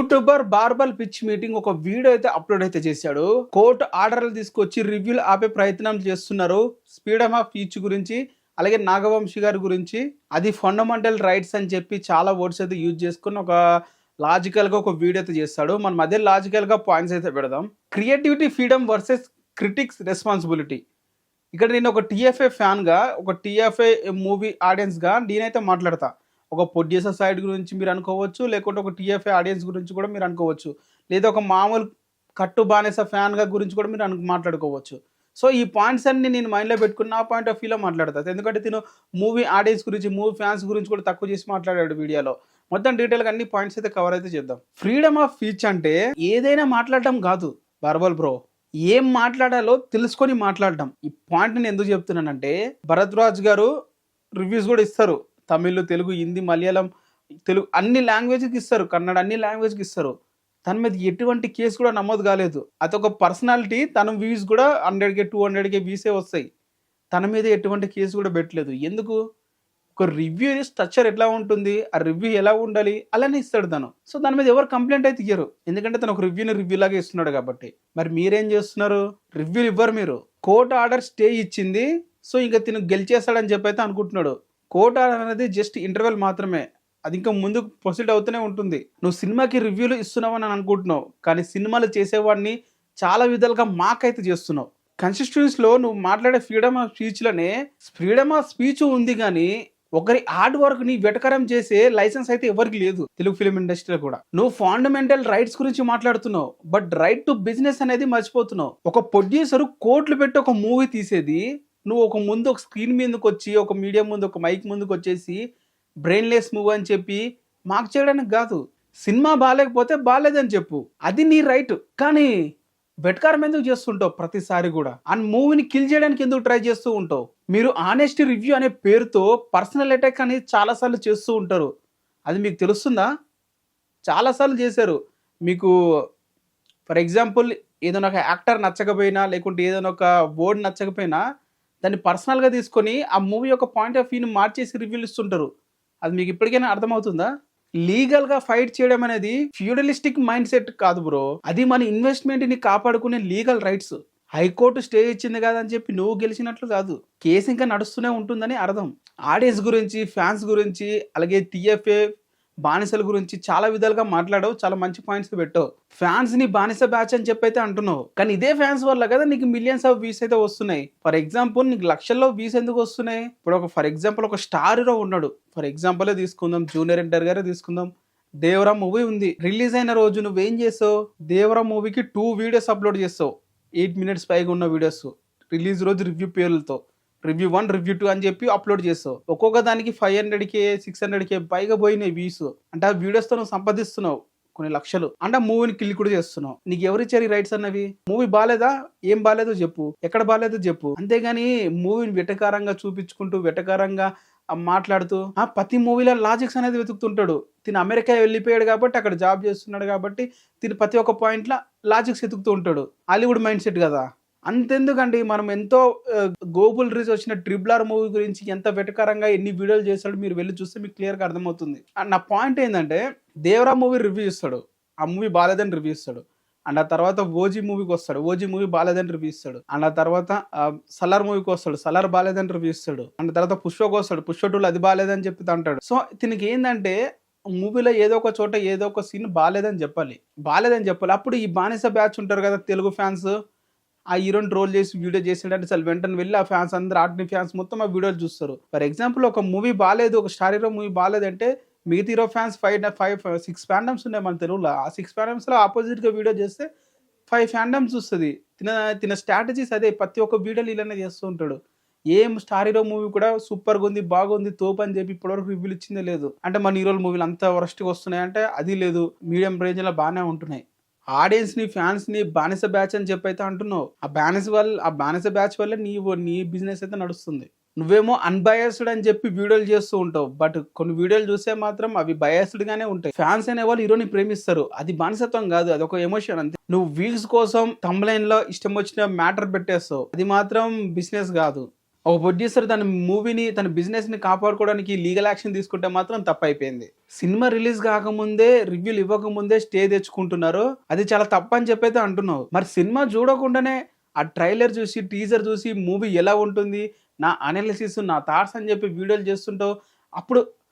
YouTuber బార్బల్ pitch meeting ఒక video అయితే upload అయితే చేశాడు. కోర్టు ఆర్డర్లు తీసుకొచ్చి రివ్యూలు ఆపే ప్రయత్నం చేస్తున్నారు. స్పీడమ్ ఆఫ్ స్పీచ్ గురించి, అలాగే నాగవంశీ గారి గురించి. అది ఫండమెంటల్ రైట్స్ అని చెప్పి చాలా వర్డ్స్ అయితే యూజ్ చేసుకుని ఒక లాజికల్ గా ఒక వీడియో అయితే చేస్తాడు. మనం అదే లాజికల్ గా పాయింట్స్ అయితే పెడదాం. Creativity freedom versus critics responsibility. ఇక్కడ నేను ఒక టీఎఫ్ఏ ఫ్యాన్ గా, ఒక టీఎఫ్ఏ మూవీ ఆడియన్స్ గా నేనైతే మాట్లాడతా. ఒక ప్రొడ్యూసర్ సైడ్ గురించి మీరు అనుకోవచ్చు, లేకుంటే ఒక టీఎఫ్ఏ ఆడియన్స్ గురించి కూడా మీరు అనుకోవచ్చు, లేదా ఒక మామూలు కట్టు బానేస ఫ్యాన్గా గురించి కూడా మీరు మాట్లాడుకోవచ్చు. సో ఈ పాయింట్స్ అన్ని నేను మైండ్లో పెట్టుకుని నా పాయింట్ ఆఫ్ వ్యూలో మాట్లాడతాను. ఎందుకంటే తిను మూవీ ఆడియన్స్ గురించి, మూవీ ఫ్యాన్స్ గురించి కూడా తక్కువ చేసి మాట్లాడాడు వీడియోలో. మొత్తం డీటెయిల్గా అన్ని పాయింట్స్ అయితే కవర్ అయితే చేద్దాం. ఫ్రీడమ్ ఆఫ్ స్పీచ్ అంటే ఏదైనా మాట్లాడటం కాదు బార్బల్ బ్రో, ఏం మాట్లాడాలో తెలుసుకొని మాట్లాడటం. ఈ పాయింట్ నేను ఎందుకు చెప్తున్నానంటే, భరద్వాజ్ గారు రివ్యూస్ కూడా ఇస్తారు. తమిళ్, తెలుగు, హిందీ, మలయాళం, తెలుగు అన్ని లాంగ్వేజ్కి ఇస్తారు, కన్నడ అన్ని లాంగ్వేజ్కి ఇస్తారు. తన మీద ఎటువంటి కేసు కూడా నమోదు కాలేదు. అదొక పర్సనాలిటీ. తన వ్యూస్ కూడా 100K 200K వ్యూసే వస్తాయి. తన మీద ఎటువంటి కేసు కూడా పెట్టలేదు. ఎందుకు? ఒక రివ్యూ స్ట్రక్చర్ ఎట్లా ఉంటుంది, ఆ రివ్యూ ఎలా ఉండాలి అలానే ఇస్తాడు తను. సో దాని మీద ఎవరు కంప్లైంట్ అయితే ఇయ్యరు, ఎందుకంటే తను ఒక రివ్యూ లాగా ఇస్తున్నాడు కాబట్టి. మరి మీరేం చేస్తున్నారు? రివ్యూలు ఇవ్వరు మీరు. కోర్టు ఆర్డర్ స్టే ఇచ్చింది, సో ఇంకా తిను గెలిచేస్తాడని చెప్పి అయితే అనుకుంటున్నాడు. కోర్టు ఆర్డర్ అనేది జస్ట్ ఇంటర్వెల్ మాత్రమే, అది ఇంకా ముందుకు ప్రొసీడ్ అవుతూనే ఉంటుంది. నువ్వు సినిమాకి రివ్యూలు ఇస్తున్నావని అని అనుకుంటున్నావు, కానీ సినిమాలు చేసేవాడిని చాలా విధాలుగా మాకైతే చేస్తున్నావు. కాన్స్టిట్యూషన్స్లో నువ్వు మాట్లాడే ఫ్రీడమ్ ఆఫ్ స్పీచ్లోనే ఫ్రీడమ్ ఆఫ్ స్పీచ్ ఉంది, కానీ ఒకరి హార్డ్ వర్క్ ని వెటకరం చేసే లైసెన్స్ అయితే ఎవరికి లేదు తెలుగు ఫిలిం ఇండస్ట్రీలో కూడా. నువ్వు ఫండమెంటల్ రైట్స్ గురించి మాట్లాడుతున్నావు, బట్ రైట్ టు బిజినెస్ అనేది మర్చిపోతున్నావు. ఒక ప్రొడ్యూసర్ కోట్లు పెట్టి ఒక మూవీ తీసేది, నువ్వు ఒక ముందు ఒక స్క్రీన్ మీదకి వచ్చి, ఒక మీడియం ముందు, ఒక మైక్ ముందుకు వచ్చేసి బ్రెయిన్లెస్ మూవ్ అని చెప్పి మాకు చేయడానికి కాదు. సినిమా బాగాలేకపోతే బాగాలేదని చెప్పు, అది నీ రైట్. కానీ వెటకారం ఎందుకు చేస్తుంటావు ప్రతిసారి కూడా? అండ్ మూవీని కిల్ చేయడానికి ఎందుకు ట్రై చేస్తూ ఉంటావు? మీరు ఆనెస్ట్ రివ్యూ అనే పేరుతో పర్సనల్ అటాక్ అనేది చాలాసార్లు చేస్తూ ఉంటారు. అది మీకు తెలుస్తుందా? చాలాసార్లు చేశారు. మీకు ఫర్ ఎగ్జాంపుల్ ఏదైనా ఒక యాక్టర్ నచ్చకపోయినా, లేకుంటే ఏదైనా ఒక వర్డ్ నచ్చకపోయినా దాన్ని పర్సనల్గా తీసుకొని ఆ మూవీ యొక్క పాయింట్ ఆఫ్ వ్యూని మార్చేసి రివ్యూలు ఇస్తుంటారు. అది మీకు ఇప్పటికైనా అర్థమవుతుందా? లీగల్గా ఫైట్ చేయడం అనేది ఫ్యూడలిస్టిక్ మైండ్ సెట్ కాదు బ్రో, అది మన ఇన్వెస్ట్మెంట్ని కాపాడుకునే లీగల్ రైట్స్. హైకోర్టు స్టే ఇచ్చింది కదా అని చెప్పి నువ్వు గెలిచినట్లు కాదు, కేసు ఇంకా నడుస్తూనే ఉంటుందని అర్థం. ఆడియన్స్ గురించి, ఫ్యాన్స్ గురించి, అలాగే టీఎఫ్ఏ బానిసల గురించి చాలా విధాలుగా మాట్లాడావు, చాలా మంచి పాయింట్స్ పెట్టావు. ఫ్యాన్స్ ని బానిస బ్యాచ్ అని చెప్పి అయితే అంటున్నావు, కానీ ఇదే ఫ్యాన్స్ వల్ల కదా నీకు మిలియన్స్ ఆఫ్ వ్యూస్ అయితే వస్తున్నాయి. ఫర్ ఎగ్జాంపుల్ నీకు లక్షల్లో వ్యూస్ ఎందుకు వస్తున్నాయి? ఇప్పుడు ఫర్ ఎగ్జాంపుల్ ఒక స్టార్ హీరో ఉన్నాడు, ఫర్ ఎగ్జాంపుల్ తీసుకుందాం, జూనియర్ ఎన్టీఆర్ గారే తీసుకుందాం. దేవరా మూవీ ఉంది, రిలీజ్ అయిన రోజు నువ్వేం చేసావు? దేవరా మూవీకి 2 వీడియోస్ అప్లోడ్ చేస్తావు, 8 minutes పైగా ఉన్న వీడియోస్. రిలీజ్ రోజు రివ్యూ పేర్లతో రివ్యూ 1, రివ్యూ 2 అని చెప్పి అప్లోడ్ చేస్తావు. ఒక్కొక్క దానికి 500K 600K పైగా పోయినాయి వ్యూస్. అంటే ఆ వీడియోస్తో నువ్వు సంపాదిస్తున్నావు కొన్ని లక్షలు. అంటే ఆ మూవీని కిల్ కూడా చేస్తున్నావు. నీకు ఎవరు ఇచ్చారు ఈ రైట్స్ అన్నవి? మూవీ బాగాలేదా? ఏం బాగాలేదో చెప్పు, ఎక్కడ బాగాలేదో చెప్పు. అంతేగాని మూవీని వెటకారంగా చూపించుకుంటూ, వెటకారంగా మాట్లాడుతూ ప్రతి మూవీలో లాజిక్స్ అనేది వెతుకుతుంటాడు. తిను అమెరికా వెళ్ళిపోయాడు కాబట్టి, అక్కడ జాబ్ చేస్తున్నాడు కాబట్టి, తిను ప్రతి ఒక్క పాయింట్లో లాజిక్స్ వెతుకుతూ ఉంటాడు. హాలీవుడ్ మైండ్ సెట్ కదా. అంతెందుకండి, మనం ఎంతో గ్లోబల్ రీచ్ వచ్చిన RRR మూవీ గురించి ఎంత వెటకారంగా ఎన్ని వీడియోలు చేస్తాడు మీరు వెళ్ళి చూస్తే మీకు క్లియర్గా అర్థమవుతుంది. అండ్ నా పాయింట్ ఏంటంటే, దేవరా మూవీ రివ్యూ ఇస్తాడు, ఆ మూవీ బాగాలేదని రివ్యూ ఇస్తాడు. అండ్ ఆ తర్వాత ఓజీ మూవీకి వస్తాడు, ఓజీ మూవీ బాగాలేదని రివ్యూ ఇస్తాడు. అండ్ ఆ తర్వాత సలార్ మూవీకి వస్తాడు, సలార్ బాగాలేదని రివ్యూ ఇస్తాడు. అండ్ తర్వాత పుష్పకి వస్తాడు, పుష్ప 2 అది బాగాలేదని చెప్పి అంటాడు. సో దీనికి ఏంటంటే, మూవీలో ఏదో ఒక చోట ఏదో ఒక సీన్ బాగాలేదని చెప్పాలి. అప్పుడు ఈ బానిస బ్యాచ్ ఉంటారు కదా తెలుగు ఫ్యాన్స్, ఆ హీరోని ట్రోల్ చేసి వీడియో చేసాడంటే అసలు వెంటనే వెళ్ళి ఆ ఫ్యాన్స్ అందరూ, ఆర్టిని ఫ్యాన్స్ మొత్తం ఆ వీడియోలు చూస్తారు. ఫర్ ఎగ్జాంపుల్ ఒక మూవీ బాగాలేదు, ఒక స్టార్ హీరో మూవీ బాగాలేదంటే మిగతా హీరో ఫ్యాన్స్ 6 ఫ్యాండమ్స్ ఉన్నాయి మన తెలుగులో. ఆ 6 ఫ్యాండమ్స్లో ఆపోజిట్గా వీడియో చేస్తే 5 ఫ్యాండమ్స్ వస్తుంది. తిన స్ట్రాటజీస్ అదే, ప్రతి ఒక్క వీడియోలు ఇలానే చేస్తూ ఉంటాడు. ఏం స్టార్ హీరో మూవీ కూడా సూపర్గా ఉంది, బాగుంది, తోపు అని చెప్పి ఇప్పటివరకు రివ్యూలు ఇచ్చిందే లేదు. అంటే మన హీరోల మూవీలు అంత వరస్ట్గా వస్తున్నాయి అంటే అది లేదు, మీడియం రేంజ్లో బాగానే ఉంటున్నాయి. ఆడియన్స్ ని, ఫ్యాన్స్ ని బానిస బ్యాచ్ అని చెప్పి అయితే అంటున్నావు. ఆ బానిస బ్యాచ్ వల్ల నీ బిజినెస్ అయితే నడుస్తుంది. నువ్వేమో అన్బయాస్డ్ అని చెప్పి వీడియోలు చేస్తూ ఉంటావు, బట్ కొన్ని వీడియోలు చూస్తే మాత్రం అవి బయాస్డ్ గానే ఉంటాయి. ఫ్యాన్స్ అనే వాళ్ళు హీరోని ప్రేమిస్తారు, అది బానిసత్వం కాదు, అది ఒక ఎమోషన్ అంతే. నువ్వు వ్యూస్ కోసం తమ్లైన్ లో ఇష్టం వచ్చిన మ్యాటర్ పెట్టేస్తావు, అది మాత్రం బిజినెస్ కాదు. ఒక ప్రొడ్యూసర్ తన మూవీని, తన బిజినెస్‌ని కాపాడుకోవడానికి లీగల్ యాక్షన్ తీసుకుంటే మాత్రం తప్పయిపోయింది. సినిమా రిలీజ్ కాకముందే, రివ్యూలు ఇవ్వకముందే స్టే తెచ్చుకుంటున్నారు. అది చాలా తప్పని చెప్పైతే అంటున్నావు. మరి సినిమా చూడకుండానే ఆ ట్రైలర్ చూసి, టీజర్ చూసి మూవీ ఎలా ఉంటుంది, నా అనాలిసిస్, నా థాట్స్ అని చెప్పి వీడియోలు చేస్తుంటావు. అప్పుడు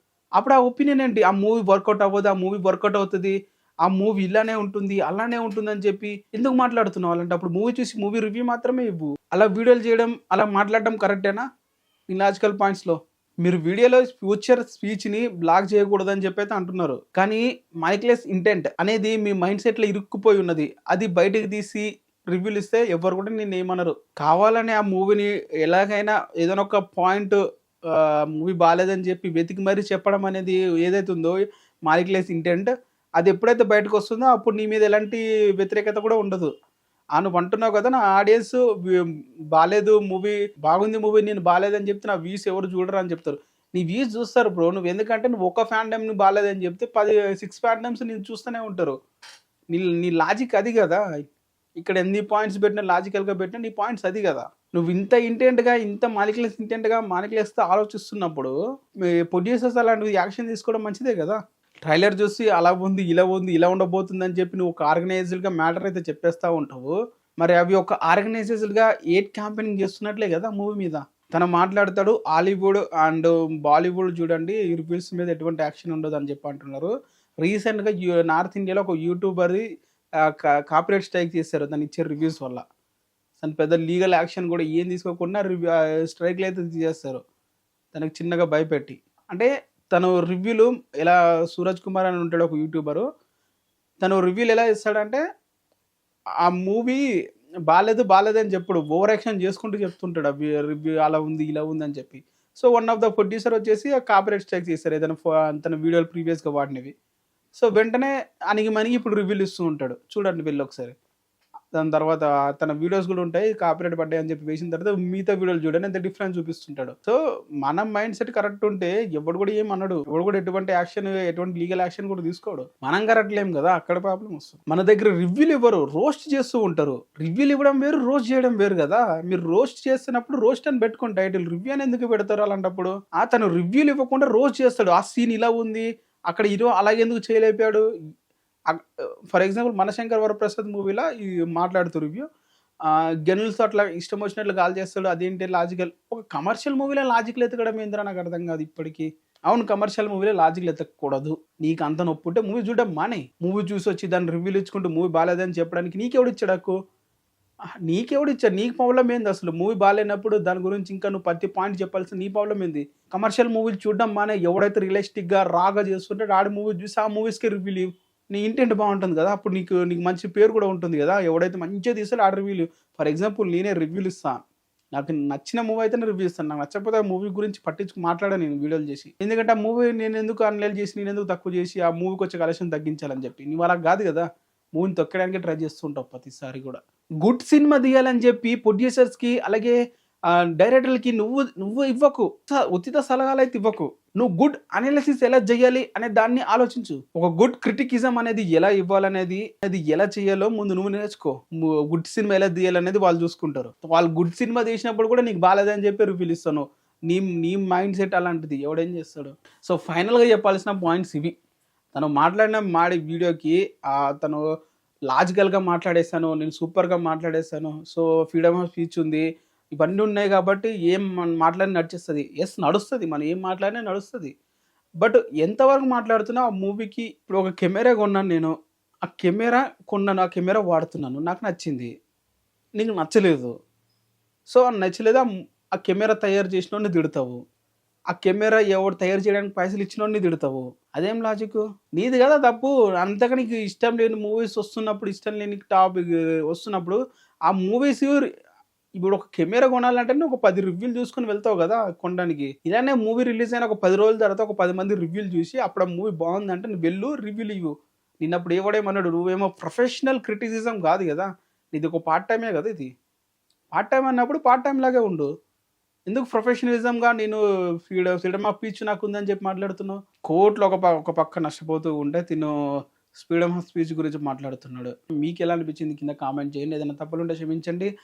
అప్పుడు ఆ ఒపీనియన్ ఏంటి? ఆ మూవీ వర్కౌట్ అవ్వదు, ఆ మూవీ వర్కౌట్ అవుతది. ఆ మూవీ ఇలానే ఉంటుంది, అలానే ఉంటుందని చెప్పి ఎందుకు మాట్లాడుతున్నావు? అలాంటప్పుడు మూవీ చూసి మూవీ రివ్యూ మాత్రమే ఇవ్వు. అలా వీడియోలు చేయడం, అలా మాట్లాడడం కరెక్టేనా? ఇలాజికల్ పాయింట్స్‌లో. మీరు వీడియోలో ఫ్యూచర్ స్పీచ్‌ని బ్లాక్ చేయకూడదని చెప్పైతే అంటున్నారు. కానీ మైక్‌లెస్ ఇంటెంట్ అనేది మీ మైండ్ సెట్‌లో ఇరుక్కుపోయి ఉన్నది. అది బయటకి తీసి రివ్యూలు ఇస్తే ఎవ్వరు కూడా నిన్నేమనరు. కావాలని ఆ మూవీని ఎలాగైనా ఏదైనా ఒక పాయింట్ మూవీ బాలేదని చెప్పి వెతికి మరీ చెప్పడం అనేది ఏదైతే ఉందో మైక్‌లెస్ ఇంటెంట్, అది ఎప్పుడైతే బయటకొస్తుందో అప్పుడు నీ మీద ఎలాంటి వ్యతిరేకత కూడా ఉండదు. నువ్వు అంటున్నావు కదా! నా ఆడియన్స్ బాలేదు మూవీ, బాగుంది మూవీ, నేను బాలేదని చెప్తే నా వ్యూస్ ఎవరు చూడరు అని చెప్తారు. నీ వ్యూస్ చూస్తారు బ్రో. నువ్వెందుకంటే నువ్వు ఒక ఫాండమ్‌ని బాలేదని చెప్తే 6 ఫాండమ్స్ నిన్ను చూస్తూనే ఉంటారు. నీ నీ లాజిక్ అది గదా! ఇక్కడ ఎన్ని పాయింట్స్ పెట్టినా, లాజికల్‌గా పెట్టినా నీ పాయింట్స్ అది గదా! నువ్వు ఇంత ఇంటెంట్‌గా, ఇంత మాలిక్యులస్‌గా ఆలోచిస్తున్నప్పుడు మీ ప్రొడ్యూసర్స్ అలాంటివి యాక్షన్ తీసుకోవడం మంచిదే గదా! ట్రైలర్ చూసి అలా ఉంది, ఇలా ఉంది, ఇలా ఉండబోతుందని చెప్పి నువ్వు ఒక ఆర్గనైజ్డ్‌గా మ్యాటర్ అయితే చెప్పేస్తా ఉంటావు. మరి అవి ఒక ఆర్గనైజ్డ్‌గా క్యాంపెయినింగ్ చేస్తున్నట్లే కదా మూవీ మీద. తను మాట్లాడతాడు, హాలీవుడ్ అండ్ బాలీవుడ్ చూడండి ఈ రివ్యూస్ మీద ఎటువంటి యాక్షన్ ఉండదని చెప్పి అంటున్నారు. రీసెంట్‌గా నార్త్ ఇండియాలో ఒక యూట్యూబర్‌ది కాపీరైట్ స్ట్రైక్ చేశారు తను ఇచ్చే రివ్యూస్ వల్ల. తను పెద్ద లీగల్ యాక్షన్ కూడా ఏం తీసుకోకుండా స్ట్రైక్‌లు అయితే తీసేస్తారు. తనకి చిన్నగా భయపెట్టి. అంటే తను రివ్యూలు ఎలా, సూరజ్ కుమార్ అని ఉంటాడు ఒక యూట్యూబరు. తను రివ్యూలు ఎలా ఇస్తాడంటే ఆ మూవీ బాలేదని చెప్పడు. ఓవర్ యాక్షన్ చేసుకుంటూ చెప్తుంటాడు. రివ్యూ అలా ఉంది, ఇలా ఉంది అని చెప్పి. So, one of the producer వచ్చేసి కాపీరైట్ స్ట్రైక్ చేశారు. ఏదైనా తన వీడియోలు ప్రీవియస్‌గా వాడినవి. సో, వెంటనే అణిగి ఇప్పుడు రివ్యూలు ఇస్తూ ఉంటాడు. చూడండి వెళ్ళి ఒకసారి. దాని తర్వాత తన వీడియోస్ కూడా ఉంటాయి. కాపీరైట్ పడ్డాయి అని చెప్పి వేసిన తర్వాత మిగతా వీడియోలు చూడండి ఎంత డిఫరెన్స్ చూపిస్తుంటాడు. సో మన మైండ్ సెట్ కరెక్ట్ ఉంటే ఎవడు కూడా ఏం అనడు. ఎవడు కూడా ఎటువంటి యాక్షన్, ఎటువంటి లీగల్ యాక్షన్ కూడా తీసుకోడు. మనం కరెక్ట్ లేం కదా, అక్కడ ప్రాబ్లం వస్తుంది. మన దగ్గర రివ్యూలు ఇవ్వరు, రోస్ట్ చేస్తూ ఉంటారు. రివ్యూలు ఇవ్వడం వేరు, రోస్ట్ చేయడం వేరు కదా. మీరు రోస్ట్ చేస్తున్నప్పుడు రోస్ట్ అని పెట్టుకోండి టైటిల్. రివ్యూ అని ఎందుకు పెడతారు అలాంటప్పుడు? తను రివ్యూలు ఇవ్వకుండా రోస్ట్ చేస్తాడు. ఆ సీన్ ఇలా ఉంది, అక్కడ హీరో అలాగెందుకు చేయలేపాడు. ఫర్ ఎగ్జాంపుల్ మనశంకర్ వరప్రసాద్ మూవీలో ఈ మాట్లాడుతూ రివ్యూ గనులతో అట్లా ఇష్టం వచ్చినట్లు కాల్ చేస్తాడు. అదేంటి లాజికల్? ఒక కమర్షియల్ మూవీలో లాజిక్లు ఎతకడం ఏందిరా నాకు అర్థం కాదు ఇప్పటికీ. అవును, కమర్షియల్ మూవీలో లాజిక్లు ఎతకూడదు. నీకు అంత నొప్పి ఉంటే మూవీ చూడడం మానే. మూవీ చూసి వచ్చి దాన్ని రివ్యూలు ఇచ్చుకుంటూ మూవీ బాగాలేదని చెప్పడానికి నీకెవడిచ్చాడు హక్కు? నీకెవడిచ్చాడు? నీకు ప్రాబ్లం ఏంది అసలు? మూవీ బాగాలేనప్పుడు దాని గురించి ఇంకా నువ్వు ప్రతి పాయింట్ చెప్పాల్సిన నీ ప్రాబ్లం ఏంది? కమర్షియల్ మూవీలు చూడడం మానే. ఎవడైతే రియలిస్టిక్గా రాగా చేస్తుంటే ఆడి మూవీ చూసి ఆ మూవీస్కి రివ్యూలు. నీ ఇంటెంట్ బాగుంటుంది కదా, అప్పుడు నీకు మంచి పేరు కూడా ఉంటుంది కదా. ఎవడైతే మంచిగా తీస్తాడో ఆ రివ్యూలు. ఫర్ ఎగ్జాంపుల్ నేనే రివ్యూలు ఇస్తాను. నాకు నచ్చిన మూవీ అయితే రివ్యూ ఇస్తాను. నాకు నచ్చకపోతే ఆ మూవీ గురించి పట్టించుకు నేను వీడియోలు చేసి. ఎందుకంటే ఆ మూవీ నేను ఎందుకు అనలైజ్ చేసి, నేను ఎందుకు తక్కువ చేసి ఆ మూవీకి వచ్చే కలెక్షన్ తగ్గించాలని చెప్పి. నువ్వు అలా కాదు కదా, మూవీని తొక్కడానికి ట్రై చేస్తుంటావు ప్రతిసారి కూడా. గుడ్ సినిమా తీయాలని చెప్పి ప్రొడ్యూసర్స్కి అలాగే డైరెక్టర్లకి నువ్వు ఇవ్వకు. ఉచిత సలహాలు అయితే ఇవ్వకు. నువ్వు గుడ్ అనాలిసిస్ ఎలా చేయాలి అనే దాన్ని ఆలోచించు. ఒక గుడ్ క్రిటికిజం అనేది ఎలా ఇవ్వాలనేది, అది ఎలా చేయాలో ముందు నువ్వు నేర్చుకో. గుడ్ సినిమా ఎలా తీయాలనేది వాళ్ళు చూసుకుంటారు. వాళ్ళు గుడ్ సినిమా తీసినప్పుడు కూడా నీకు బాలేదని చెప్పి రివ్యూలు ఇస్తాను. నీ మైండ్ సెట్ అలాంటిది, ఎవడేం చేస్తాడు. సో ఫైనల్గా చెప్పాల్సిన పాయింట్స్ ఇవి. తను మాట్లాడిన వీడియోకి తను లాజికల్గా మాట్లాడేశాను, నేను సూపర్గా మాట్లాడేశాను, సో ఫ్రీడమ్ ఆఫ్ స్పీచ్ ఉంది, ఇవన్నీ ఉన్నాయి కాబట్టి ఏం మాట్లాడి నడిచేస్తుంది. ఎస్ నడుస్తుంది, మనం ఏం మాట్లాడినా నడుస్తుంది. బట్ ఎంతవరకు మాట్లాడుతున్నా ఆ మూవీకి. ఇప్పుడు ఒక కెమెరా కొన్నాను నేను, ఆ కెమెరా వాడుతున్నాను, నాకు నచ్చింది, నీకు నచ్చలేదు. సో నచ్చలేదు, ఆ కెమెరా తయారు చేసినోడిని తిడతావు. ఆ కెమెరా ఎవడు తయారు చేయడానికి పైసలు ఇచ్చినోడిని తిడతావు. అదేం లాజిక్? నీది కదా తప్పు. అంతగా నీకు ఇష్టం లేని మూవీస్ వస్తున్నప్పుడు, ఇష్టం లేని టాపిక్ వస్తున్నప్పుడు ఆ మూవీస్, ఇప్పుడు ఒక కెమెరా కొనాలంటే నువ్వు ఒక 10 రివ్యూలు చూసుకుని వెళ్తావు కదా కొనడానికి. ఇలానే మూవీ రిలీజ్ అయిన ఒక 10 రోజుల తర్వాత ఒక 10 మంది రివ్యూలు చూసి అప్పుడు ఆ మూవీ బాగుందంటే నువ్వు వెళ్ళు రివ్యూలు ఇవ్వు. నిన్నప్పుడు ఎవడేమన్నాడు? నువ్వేమో ప్రొఫెషనల్ క్రిటిసిజం కాదు కదా, ఇది ఒక పార్ట్ టైమే కదా. ఇది పార్ట్ టైం అన్నప్పుడు పార్ట్ టైం లాగే ఉండు. ఎందుకు ప్రొఫెషనలిజంగా నేను ఫ్రీడమ్ ఆఫ్ స్పీచ్ నాకు ఉందని చెప్పి మాట్లాడుతున్నావు? కోర్టులో ఒక పక్క నష్టపోతూ ఉంటే తిను ఫ్రీడమ్ ఆఫ్ స్పీచ్ గురించి మాట్లాడుతున్నాడు. మీకు ఎలా అనిపించింది కింద కామెంట్ చేయండి. ఏదైనా తప్పులుంటే క్షమించండి.